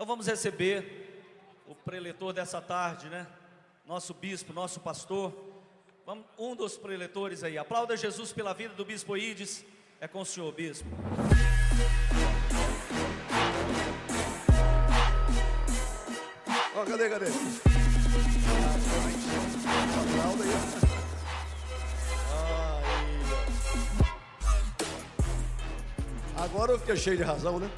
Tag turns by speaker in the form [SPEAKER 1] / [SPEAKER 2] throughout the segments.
[SPEAKER 1] Então vamos receber o preletor dessa tarde, né? Nosso bispo, nosso pastor. Um dos preletores aí. Aplauda Jesus pela vida do bispo Ides. É com o senhor, bispo.
[SPEAKER 2] Ó, cadê? Aplauda aí. Agora eu fiquei cheio de razão, né?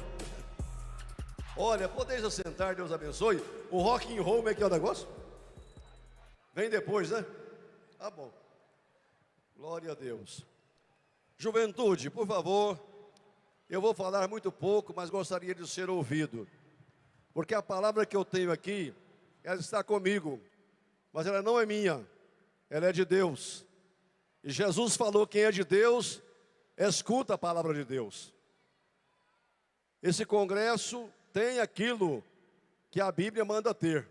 [SPEAKER 2] Olha, podeis assentar, Deus abençoe. O rock and roll, como é que é o negócio? Vem depois, né? Tá bom. Glória a Deus. Juventude, por favor. Eu vou falar muito pouco, mas gostaria de ser ouvido. Porque a palavra que eu tenho aqui, ela está comigo. Mas ela não é minha. Ela é de Deus. E Jesus falou: quem é de Deus, escuta a palavra de Deus. Esse congresso tem aquilo que a Bíblia manda ter.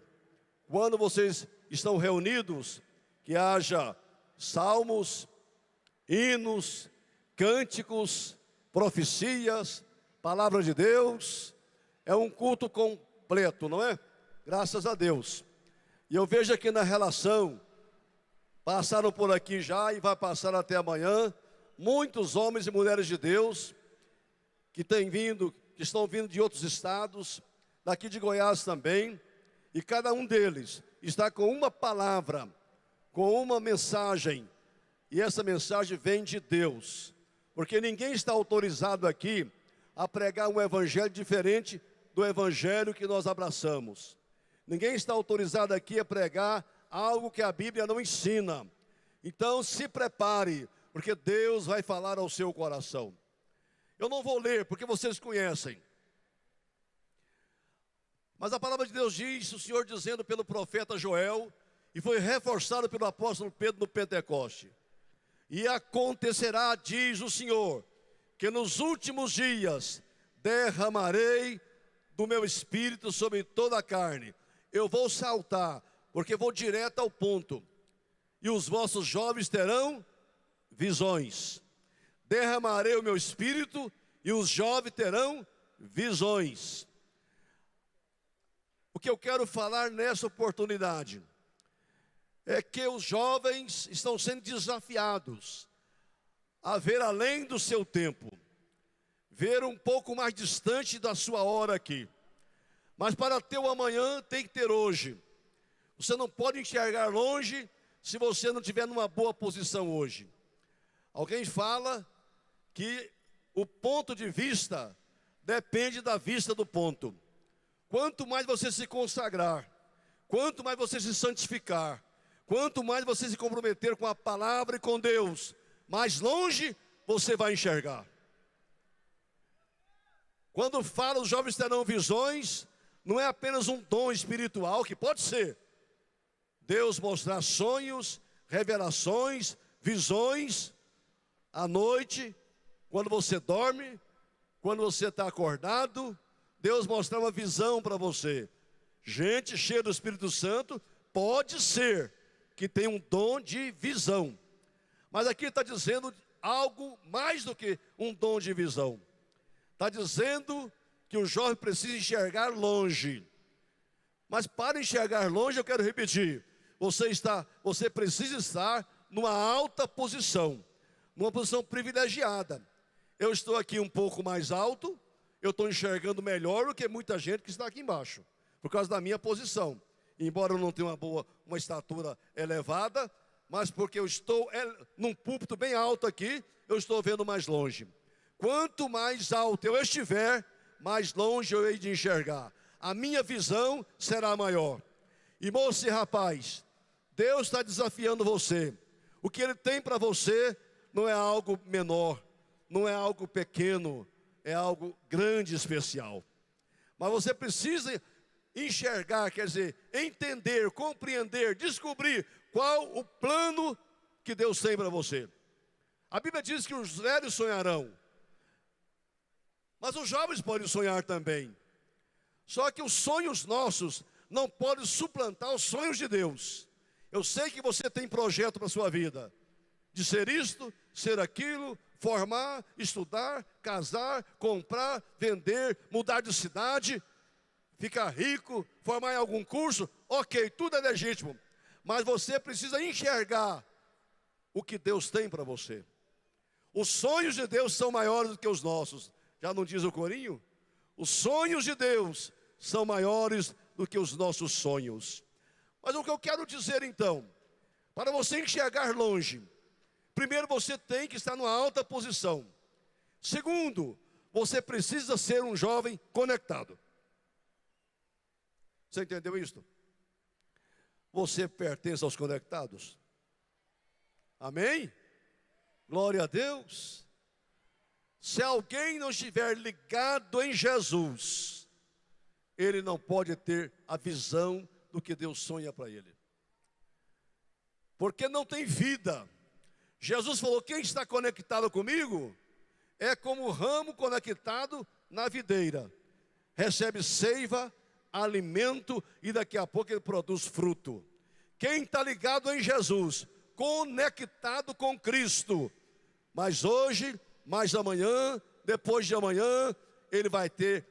[SPEAKER 2] Quando vocês estão reunidos, que haja salmos, hinos, cânticos, profecias, palavra de Deus. É um culto completo, não é? Graças a Deus. E eu vejo aqui na relação, passaram por aqui já e vai passar até amanhã, muitos homens e mulheres de Deus que têm vindo, que estão vindo de outros estados, daqui de Goiás também, e cada um deles está com uma palavra, com uma mensagem, e essa mensagem vem de Deus, porque ninguém está autorizado aqui a pregar um evangelho diferente do evangelho que nós abraçamos. Ninguém está autorizado aqui a pregar algo que a Bíblia não ensina. Então se prepare, porque Deus vai falar ao seu coração. Eu não vou ler, porque vocês conhecem. Mas a palavra de Deus diz, o Senhor dizendo pelo profeta Joel, e foi reforçado pelo apóstolo Pedro no Pentecoste. E acontecerá, diz o Senhor, que nos últimos dias derramarei do meu espírito sobre toda a carne. Eu vou saltar, porque vou direto ao ponto. E os vossos jovens terão visões. Derramarei o meu espírito e os jovens terão visões. O que eu quero falar nessa oportunidade é que os jovens estão sendo desafiados a ver além do seu tempo, ver um pouco mais distante da sua hora aqui. Mas para ter o amanhã tem que ter hoje. Você não pode enxergar longe se você não estiver numa boa posição hoje. Alguém fala que o ponto de vista depende da vista do ponto. Quanto mais você se consagrar, quanto mais você se santificar, quanto mais você se comprometer com a palavra e com Deus, mais longe você vai enxergar. Quando fala os jovens terão visões, não é apenas um dom espiritual, que pode ser. Deus mostrar sonhos, revelações, visões, à noite, quando você dorme, quando você está acordado, Deus mostrar uma visão para você. Gente cheia do Espírito Santo, pode ser que tenha um dom de visão. Mas aqui está dizendo algo mais do que um dom de visão. Está dizendo que o jovem precisa enxergar longe. Mas para enxergar longe, eu quero repetir, você precisa estar numa alta posição, numa posição privilegiada. Eu estou aqui um pouco mais alto, eu estou enxergando melhor do que muita gente que está aqui embaixo, por causa da minha posição. Embora eu não tenha uma estatura elevada, mas porque eu estou num púlpito bem alto aqui, eu estou vendo mais longe. Quanto mais alto eu estiver, mais longe eu hei de enxergar. A minha visão será maior. E moço e rapaz, Deus está desafiando você. O que Ele tem para você não é algo menor, não é algo pequeno, é algo grande e especial. Mas você precisa enxergar, quer dizer, entender, compreender, descobrir qual o plano que Deus tem para você. A Bíblia diz que os velhos sonharão, mas os jovens podem sonhar também. Só que os sonhos nossos não podem suplantar os sonhos de Deus. Eu sei que você tem projeto para a sua vida, de ser isto, ser aquilo, formar, estudar, casar, comprar, vender, mudar de cidade. ficar rico, formar em algum curso, ok, tudo é legítimo. Mas você precisa enxergar o que Deus tem para você. Os sonhos de Deus são maiores do que os nossos. Já não diz o corinho? Os sonhos de Deus são maiores do que os nossos sonhos. Mas o que eu quero dizer então, para você enxergar longe, primeiro você tem que estar numa alta posição. Segundo, você precisa ser um jovem conectado. Você entendeu isto? Você pertence aos conectados? Amém? Glória a Deus. Se alguém não estiver ligado em Jesus, ele não pode ter a visão do que Deus sonha para ele. Porque não tem vida. Jesus falou, quem está conectado comigo é como o ramo conectado na videira. Recebe seiva, alimento e daqui a pouco ele produz fruto. Quem está ligado em Jesus, conectado com Cristo, mas hoje, mais amanhã, depois de amanhã, ele vai ter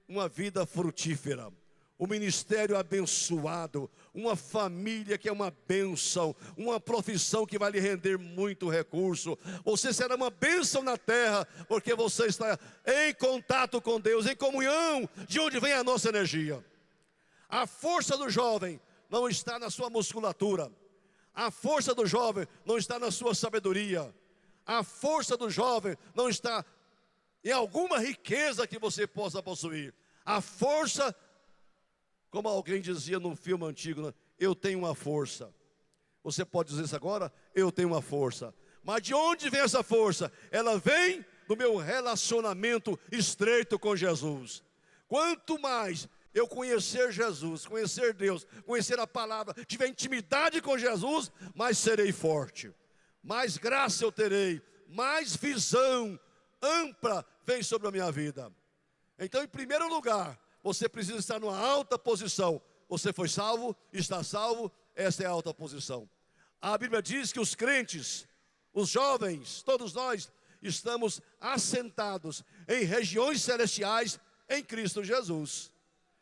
[SPEAKER 2] uma vida frutífera, um ministério abençoado, uma família que é uma bênção, uma profissão que vai lhe render muito recurso. Você será uma bênção na terra, porque você está em contato com Deus, em comunhão, de onde vem a nossa energia. A força do jovem não está na sua musculatura, a força do jovem não está na sua sabedoria, a força do jovem não está em alguma riqueza que você possa possuir. A força, como alguém dizia num filme antigo, né? Eu tenho uma força. Você pode dizer isso agora? Eu tenho uma força. Mas de onde vem essa força? Ela vem do meu relacionamento estreito com Jesus. Quanto mais eu conhecer Jesus, conhecer Deus, conhecer a palavra, tiver intimidade com Jesus, mais serei forte, mais graça eu terei, mais visão ampla vem sobre a minha vida. Então, em primeiro lugar, você precisa estar numa alta posição. Você foi salvo, está salvo, essa é a alta posição. A Bíblia diz que os crentes, os jovens, todos nós, estamos assentados em regiões celestiais em Cristo Jesus.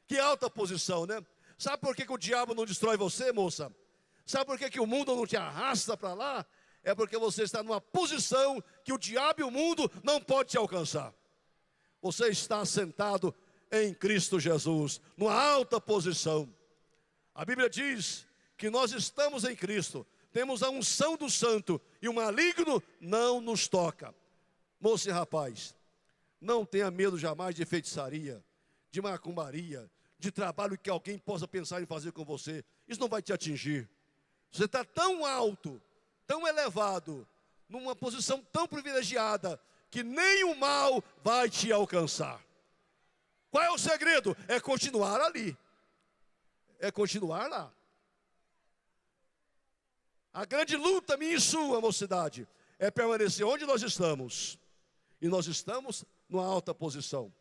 [SPEAKER 2] Que alta posição, né? Sabe por que o diabo não destrói você, moça? Sabe por que o mundo não te arrasta para lá? É porque você está numa posição que o diabo e o mundo não podem te alcançar. Você está assentado em Cristo Jesus, numa alta posição. A Bíblia diz que nós estamos em Cristo, temos a unção do santo e o maligno não nos toca. Moça e rapaz, não tenha medo jamais de feitiçaria, de macumbaria, de trabalho que alguém possa pensar em fazer com você. Isso não vai te atingir. Você está tão alto, tão elevado, numa posição tão privilegiada, que nem o mal vai te alcançar. Qual é o segredo? É continuar ali. É continuar lá. A grande luta minha e sua, mocidade, é permanecer onde nós estamos. E nós estamos numa alta posição.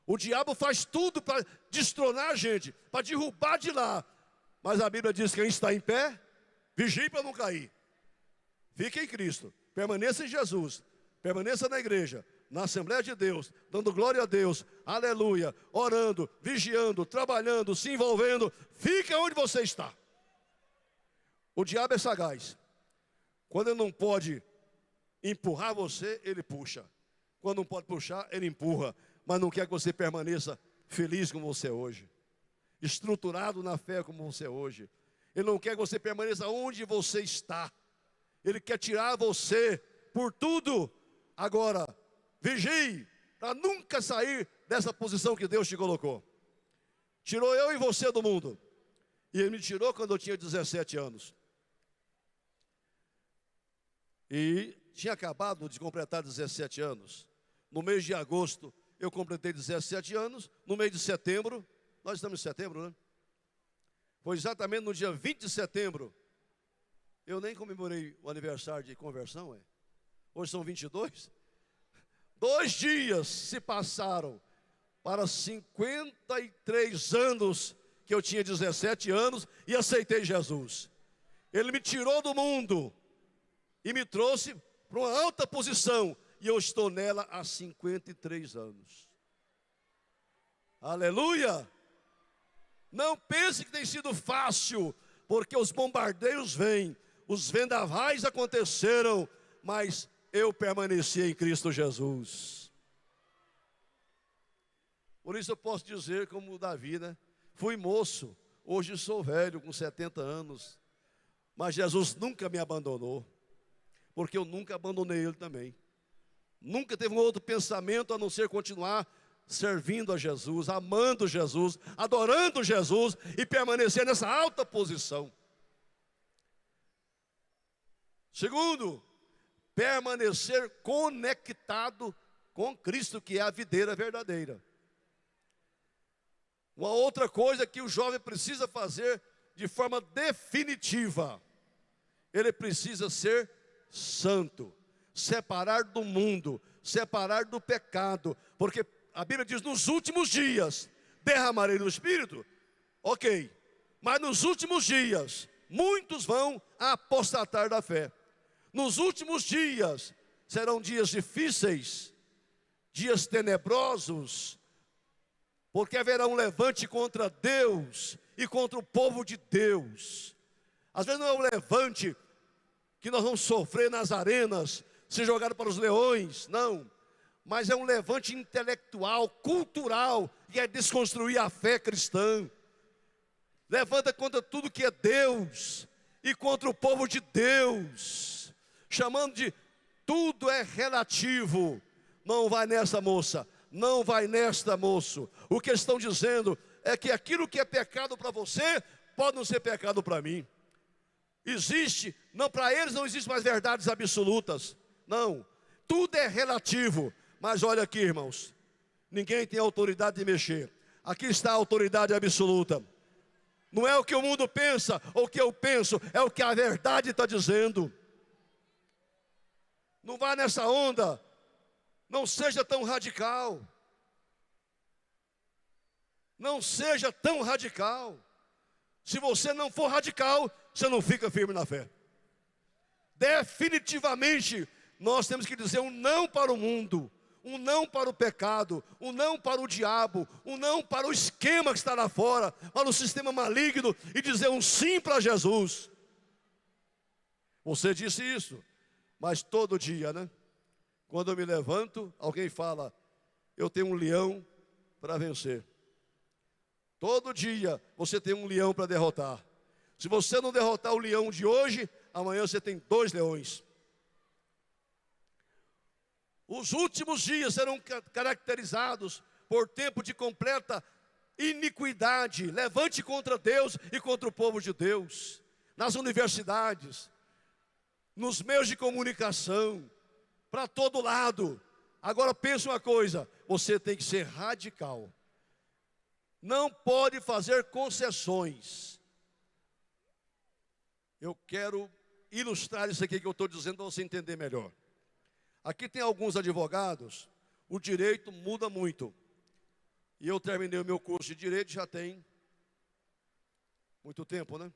[SPEAKER 2] O diabo faz tudo para destronar a gente, para derrubar de lá. Mas a Bíblia diz que quem está em pé, vigie para não cair. Fique em Cristo, permaneça em Jesus, permaneça na igreja, na Assembleia de Deus, dando glória a Deus, aleluia, orando, vigiando, trabalhando, se envolvendo. Fique onde você está. O diabo é sagaz. Quando ele não pode empurrar você, ele puxa. Quando não pode puxar, ele empurra. Mas não quer que você permaneça feliz como você é hoje, estruturado na fé como você é hoje. Ele não quer que você permaneça onde você está. Ele quer tirar você por tudo. Agora, vigie para nunca sair dessa posição que Deus te colocou. Tirou eu e você do mundo. E Ele me tirou quando eu tinha 17 anos. E tinha acabado de completar 17 anos. No mês de agosto, eu completei 17 anos. No mês de setembro, nós estamos em setembro, né? Foi exatamente no dia 20 de setembro. Eu nem comemorei o aniversário de conversão, é? Hoje são 22. 2 dias se passaram para 53 anos que eu tinha 17 anos e aceitei Jesus. Ele me tirou do mundo e me trouxe para uma alta posição. E eu estou nela há 53 anos. Aleluia! Não pense que tem sido fácil, porque os bombardeios vêm, os vendavais aconteceram, mas eu permaneci em Cristo Jesus. Por isso eu posso dizer como Davi, né? Fui moço, hoje sou velho, com 70 anos. Mas Jesus nunca me abandonou, porque eu nunca abandonei Ele também. Nunca teve um outro pensamento a não ser continuar servindo a Jesus, amando Jesus, adorando Jesus e permanecer nessa alta posição. Segundo, permanecer conectado com Cristo, que é a videira verdadeira. Uma outra coisa que o jovem precisa fazer de forma definitiva, ele precisa ser santo, separar do mundo, separar do pecado, porque a Bíblia diz: nos últimos dias derramarei do Espírito. Ok, mas nos últimos dias muitos vão apostatar da fé. Nos últimos dias serão dias difíceis, dias tenebrosos, porque haverá um levante contra Deus e contra o povo de Deus. Às vezes não é um levante que nós vamos sofrer nas arenas, ser jogado para os leões, não. Mas é um levante intelectual, cultural, e é desconstruir a fé cristã. Levanta contra tudo que é Deus e contra o povo de Deus, chamando de tudo é relativo. Não vai nessa, moça, não vai nesta, moço. O que estão dizendo é que aquilo que é pecado para você pode não ser pecado para mim. Existe, não, para eles não existe mais verdades absolutas. Não, tudo é relativo. Mas olha aqui, irmãos, ninguém tem autoridade de mexer. Aqui está a autoridade absoluta. Não é o que o mundo pensa ou o que eu penso, é o que a verdade está dizendo. Não vá nessa onda, não seja tão radical. Não seja tão radical. Se você não for radical, você não fica firme na fé. Definitivamente, nós temos que dizer um não para o mundo, um não para o pecado, um não para o diabo, um não para o esquema que está lá fora, para o sistema maligno, e dizer um sim para Jesus. Você disse isso, mas todo dia, né? Quando eu me levanto, alguém fala: eu tenho um leão para vencer. Todo dia você tem um leão para derrotar. Se você não derrotar o leão de hoje, amanhã você tem 2 leões. Os últimos dias serão caracterizados por tempo de completa iniquidade, levante contra Deus e contra o povo de Deus, nas universidades, nos meios de comunicação, para todo lado. Agora pense uma coisa, você tem que ser radical. Não pode fazer concessões. Eu quero ilustrar isso aqui que eu estou dizendo para você entender melhor. Aqui tem alguns advogados, o direito muda muito. E eu terminei o meu curso de direito já tem muito tempo, né?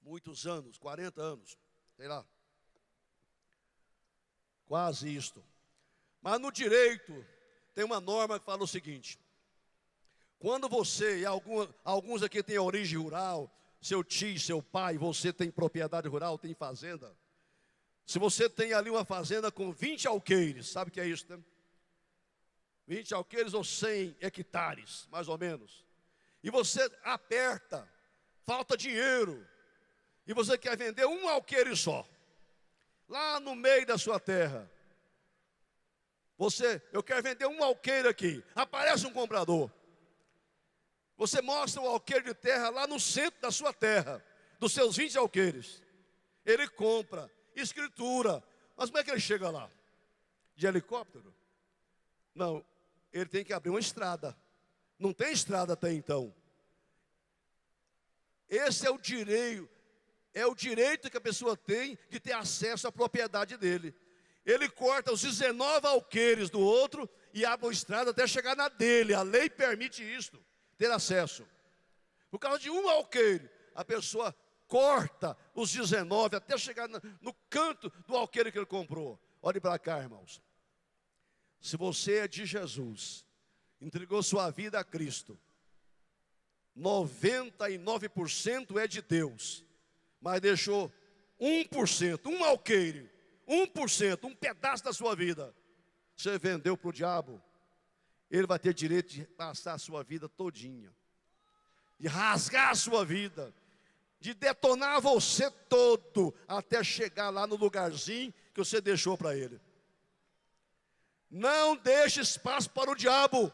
[SPEAKER 2] Muitos anos, 40 anos, sei lá. Quase isto. Mas no direito tem uma norma que fala o seguinte: quando você, e alguns aqui têm origem rural, seu tio, seu pai, você tem propriedade rural, tem fazenda. Se você tem ali uma fazenda com 20 alqueires, sabe o que é isso, né? 20 alqueires ou 100 hectares, mais ou menos. E você aperta, falta dinheiro, e você quer vender um alqueire só, lá no meio da sua terra. Eu quero vender um alqueire aqui, aparece um comprador. Você mostra o alqueire de terra lá no centro da sua terra, dos seus 20 alqueires. Ele compra, escritura, mas como é que ele chega lá? De helicóptero? Não, ele tem que abrir uma estrada. Não tem estrada até então. Esse é o direito que a pessoa tem de ter acesso à propriedade dele. Ele corta os 19 alqueires do outro e abre uma estrada até chegar na dele. A lei permite isso, ter acesso. Por causa de um alqueire, a pessoa corta os 19 até chegar no canto do alqueire que ele comprou. Olhe para cá, irmãos. Se você é de Jesus entregou sua vida a Cristo, 99% é de Deus, mas deixou 1%, um alqueire, 1%, um pedaço da sua vida, você vendeu para o diabo. Ele vai ter direito de passar a sua vida todinha, de rasgar a sua vida, de detonar você todo, até chegar lá no lugarzinho que você deixou para ele. Não deixe espaço para o diabo,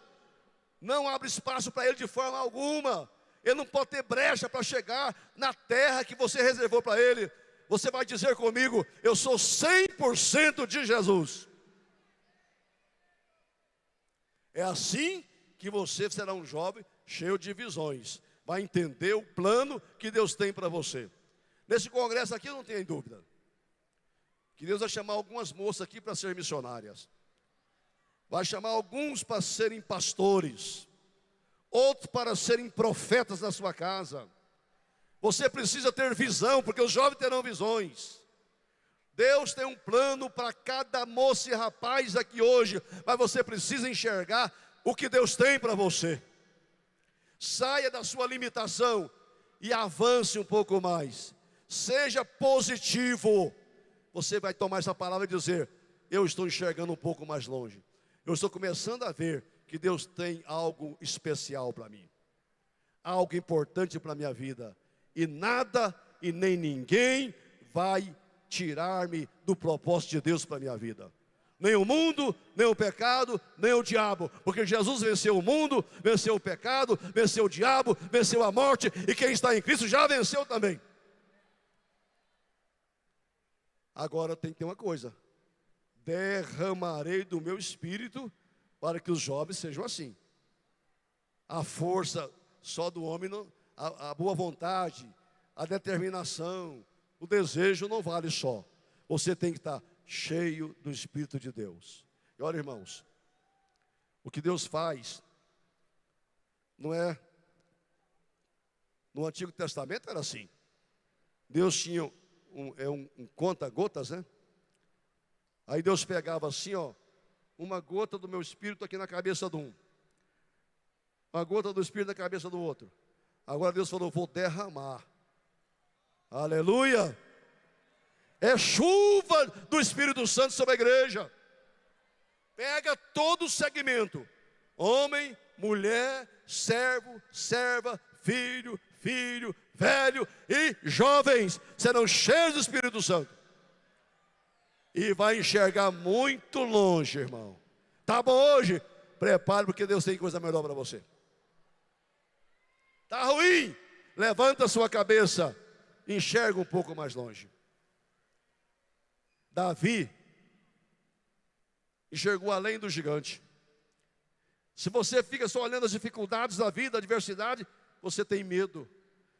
[SPEAKER 2] não abre espaço para ele de forma alguma. Ele não pode ter brecha para chegar na terra que você reservou para ele. Você vai dizer comigo: eu sou 100% de Jesus. É assim que você será um jovem cheio de visões, vai entender o plano que Deus tem para você. Nesse congresso aqui, não tem dúvida que Deus vai chamar algumas moças aqui para serem missionárias, vai chamar alguns para serem pastores, outros para serem profetas na sua casa. Você precisa ter visão, porque os jovens terão visões. Deus tem um plano para cada moça e rapaz aqui hoje, mas você precisa enxergar o que Deus tem para você. Saia da sua limitação e avance um pouco mais. Seja positivo. Você vai tomar essa palavra e dizer: eu estou enxergando um pouco mais longe. Eu estou começando a ver que Deus tem algo especial para mim, algo importante para a minha vida. E nada e nem ninguém vai tirar-me do propósito de Deus para a minha vida. Nem o mundo, nem o pecado, nem o diabo. Porque Jesus venceu o mundo, venceu o pecado, venceu o diabo, venceu a morte. E quem está em Cristo já venceu também. Agora tem que ter uma coisa: derramarei do meu espírito para que os jovens sejam assim. A força só do homem, não, a boa vontade, a determinação, o desejo não vale só. Você tem que estar cheio do Espírito de Deus. E olha, irmãos, o que Deus faz não é... No Antigo Testamento era assim. Deus tinha um conta-gotas, né? Aí Deus pegava assim, ó, uma gota do meu Espírito aqui na cabeça de um, uma gota do Espírito na cabeça do outro. Agora Deus falou: vou derramar. Aleluia! É chuva do Espírito Santo sobre a igreja. Pega todo o segmento: homem, mulher, servo, serva, filho, velho e jovens serão cheios do Espírito Santo. E vai enxergar muito longe, irmão. Tá bom hoje? Prepare, porque Deus tem coisa melhor para você. Tá ruim? Levanta a sua cabeça, enxerga um pouco mais longe. Davi enxergou além do gigante. Se você fica só olhando as dificuldades da vida, a adversidade, você tem medo.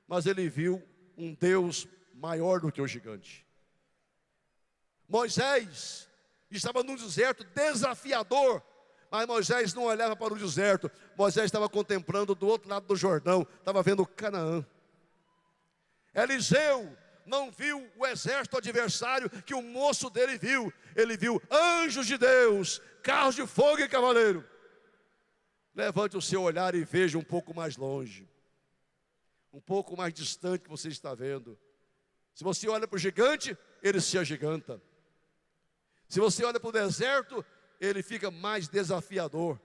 [SPEAKER 2] Mas ele viu um Deus maior do que o gigante. Moisés estava num deserto desafiador, mas Moisés não olhava para o deserto. Moisés estava contemplando do outro lado do Jordão, estava vendo Canaã. Eliseu não viu o exército adversário que o moço dele viu. Ele viu anjos de Deus, carros de fogo e cavaleiro. Levante o seu olhar e veja um pouco mais longe, um pouco mais distante que você está vendo. Se você olha para o gigante, ele se agiganta. Se você olha para o deserto, ele fica mais desafiador.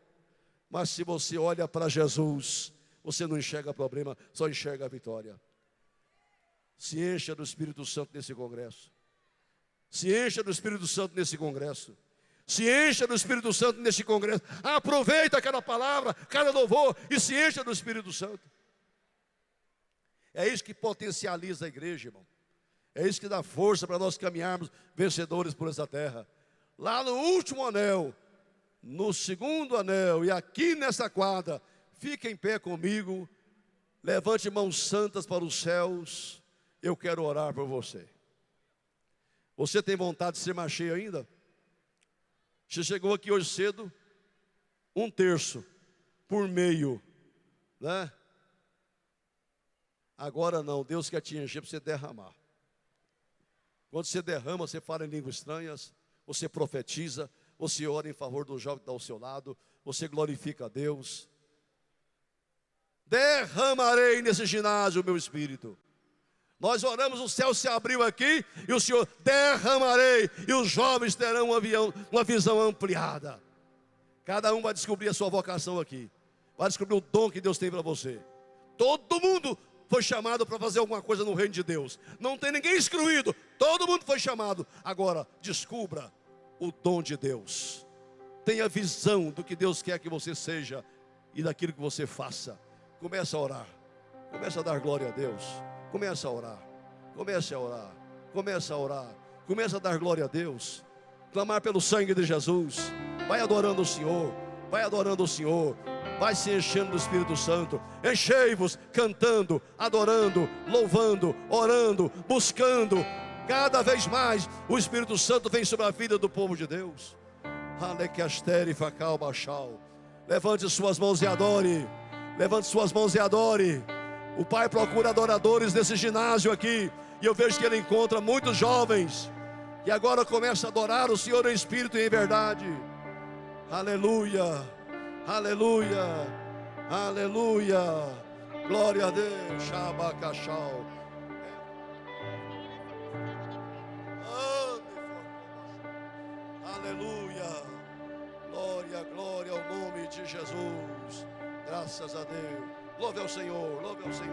[SPEAKER 2] Mas se você olha para Jesus, você não enxerga problema, só enxerga a vitória. Se encha do Espírito Santo nesse congresso. Se encha do Espírito Santo nesse congresso. Se encha do Espírito Santo nesse congresso. Aproveita cada palavra, cada louvor e se encha do Espírito Santo. É isso que potencializa a igreja, irmão. É isso que dá força para nós caminharmos vencedores por essa terra. Lá no último anel, no segundo anel e aqui nessa quadra, fique em pé comigo, levante mãos santas para os céus. Eu quero orar por você. Você tem vontade de ser mais cheio ainda? Você chegou aqui hoje cedo, 1/3 por meio, né? Agora não, Deus quer te encher para você derramar. Quando você derrama, você fala em línguas estranhas, você profetiza, você ora em favor do jovem que está ao seu lado, você glorifica a Deus. Derramarei nesse ginásio o meu espírito. Nós oramos, o céu se abriu aqui e o Senhor derramarei, e os jovens terão uma visão ampliada. Cada um vai descobrir a sua vocação aqui, vai descobrir o dom que Deus tem para você. Todo mundo foi chamado para fazer alguma coisa no reino de Deus. Não tem ninguém excluído, todo mundo foi chamado. Agora, descubra o dom de Deus. Tenha visão do que Deus quer que você seja e daquilo que você faça. Comece a orar, comece a dar glória a Deus. Comece a orar, comece a orar, comece a orar, comece a dar glória a Deus, clamar pelo sangue de Jesus. Vai adorando o Senhor, vai adorando o Senhor, vai se enchendo do Espírito Santo. Enchei-vos cantando, adorando, louvando, orando, buscando. Cada vez mais o Espírito Santo vem sobre a vida do povo de Deus. Levante suas mãos e adore, levante suas mãos e adore. O Pai procura adoradores nesse ginásio aqui, e eu vejo que Ele encontra muitos jovens que agora começam a adorar o Senhor em espírito e em verdade. Aleluia, aleluia, aleluia, glória a Deus. Shabakashau. Aleluia, glória, glória ao nome de Jesus. Graças a Deus. Louve ao Senhor, louve ao Senhor.